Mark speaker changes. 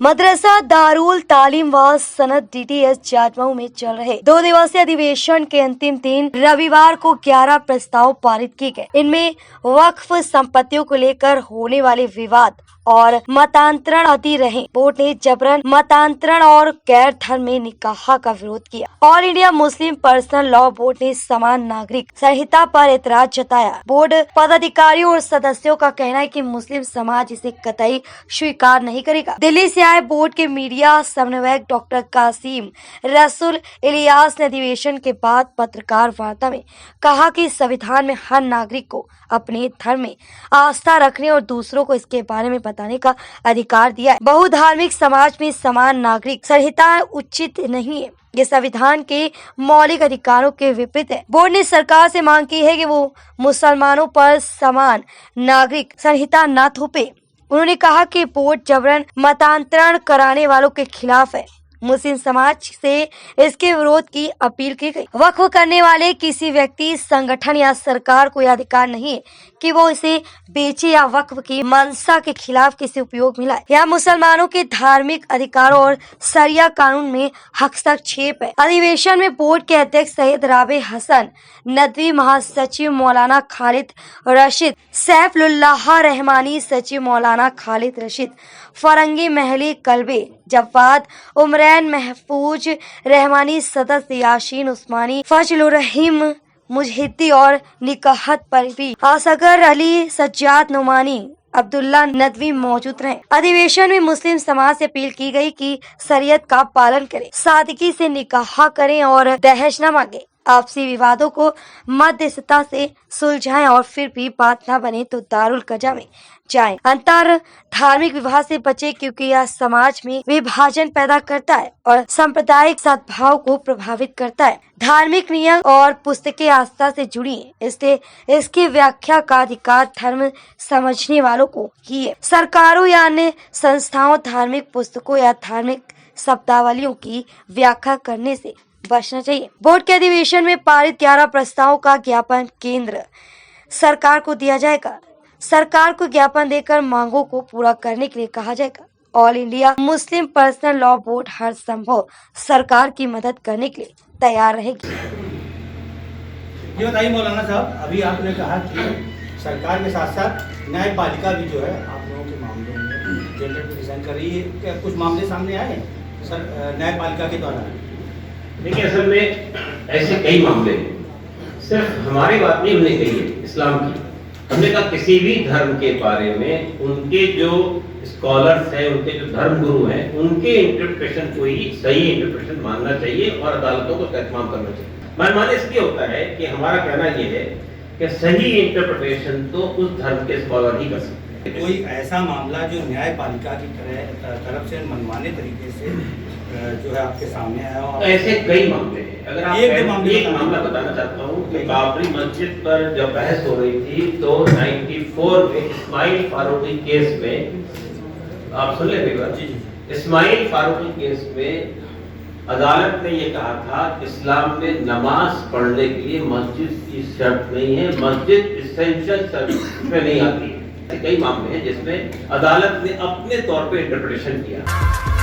Speaker 1: मदरसा दारुल तालीम व सनद DTS जाटमऊ में चल रहे 2 दिवसीय अधिवेशन के अंतिम दिन रविवार को 11 प्रस्ताव पारित किए गए। इनमें वक्फ संपत्तियों को लेकर होने वाले विवाद और मतांतरण आदि रहे। बोर्ड ने जबरन मतांतरण और गैर धर्म में निकाह का विरोध किया। All India Muslim Personal Law board ने समान नागरिक संहिता पर एतराज जताया। बोर्ड पदाधिकारियों और सदस्यों का कहना है कि मुस्लिम समाज इसे कतई स्वीकार नहीं करेगा। दिल्ली से आए बोर्ड के मीडिया समन्वयक डॉक्टर कासिम रसूल इलियास ने अधिवेशन के बाद पत्रकार वार्ता में कहा कि संविधान में हर नागरिक को अपने धर्म में आस्था रखने और दूसरों को इसके बारे में बताने का अधिकार दिया है। बहुधार्मिक समाज में समान नागरिक संहिता उचित नहीं है। ये संविधान के मौलिक अधिकारों के विपरीत है। बोर्ड ने सरकार से मांग की है कि वो मुसलमानों पर समान नागरिक संहिता न थोपे। उन्होंने कहा कि बोर्ड जबरन मतांतरण कराने वालों के खिलाफ है। मुस्लिम समाज से इसके विरोध की अपील की गई। वक्फ करने वाले किसी व्यक्ति, संगठन या सरकार को यह अधिकार नहीं है कि वो इसे बेचे या वक्फ की मंशा के खिलाफ किसी उपयोग में लाए। यह मुसलमानों के धार्मिक अधिकारों और शरिया कानून में हस्तक्षेप है। अधिवेशन में बोर्ड के अध्यक्ष सैयद राबे हसन नदवी, महासचिव मौलाना खालिद रशीद, सैफुल्लाह रहमानी सचिव मौलाना खालिद रशीद, फरंगी महली कल्बे, जवाद उमरैन, महफूज रहमानी, सदस्य याशीन उस्मानी, फजलुर रहीम मुजहिदी और निकाहत पर भी असगर अली, सज्जाद नुमानी, अब्दुल्ला नदवी मौजूद रहे। अधिवेशन में मुस्लिम समाज से अपील की गई कि शरीयत का पालन करें, सादगी से निकाह करें और दहेज न मांगे। आपसी विवादों को मध्यस्थता से सुलझाएं और फिर भी बात न बने तो दारुल कजा में जाएं। अंतर धार्मिक विवाह से बचे क्योंकि यह समाज में विभाजन पैदा करता है और सांप्रदायिक सद्भाव को प्रभावित करता है। धार्मिक नियम और पुस्तकें आस्था से जुड़ी हैं, इसलिए इसकी व्याख्या का अधिकार धर्म समझने वालों को ही है। सरकारों या अन्य संस्थाओं धार्मिक पुस्तकों या धार्मिक शब्दावलियों की व्याख्या करने से बचना चाहिए। बोर्ड के अधिवेशन में पारित 11 प्रस्तावों का ज्ञापन केंद्र सरकार को दिया जाएगा। सरकार को ज्ञापन देकर मांगों को पूरा करने के लिए कहा जाएगा। All India Muslim Personal Law Board हर संभव सरकार की मदद करने के लिए तैयार रहेगी।
Speaker 2: ये बताइए मौलाना साहब, अभी आपने कहा कि सरकार के साथ साथ न्यायपालिका भी जो है आप लोगों के मामलों में जेंडर डिजाइन कर रही है। क्या कुछ मामले सामने आए हैं सर न्यायपालिका के द्वारा?
Speaker 3: देखिए, असल में ऐसे कई मामले हैं। सिर्फ हमारी बात नहीं हमने कही है इस्लाम की। हमने कहा किसी भी धर्म के बारे में उनके जो स्कॉलर्स हैं, उनके जो धर्म गुरु हैं, उनके इंटरप्रिटेशन को ही सही इंटरप्रिटेशन मानना चाहिए और अदालतों को उसका एहतमाम करना चाहिए। मनमाने इसलिए होता है कि हमारा कहना ये है कि सही इंटरप्रिटेशन तो उस धर्म के स्कॉलर ही कर सकते हैं।
Speaker 2: कोई ऐसा मामला जो न्यायपालिका की तरफ से मनमाने तरीके से जो है आपके सामने आया हो?
Speaker 3: ऐसे कई मामले हैं। अगर आप एक मामला बताना चाहता हूँ कि बाबरी मस्जिद पर जब बहस हो रही थी तो 94 में इस्माइल फारूकी केस में, आप सुन लेते हैं, इस्माइल फारूकी केस में अदालत ने ये कहा था इस्लाम में नमाज पढ़ने के लिए मस्जिद की शर्त नहीं है, मस्जिद इसेंशियल शर्त में नहीं आती है। कई मामले हैं जिसमें अदालत ने अपने तौर पे इंटरप्रिटेशन किया।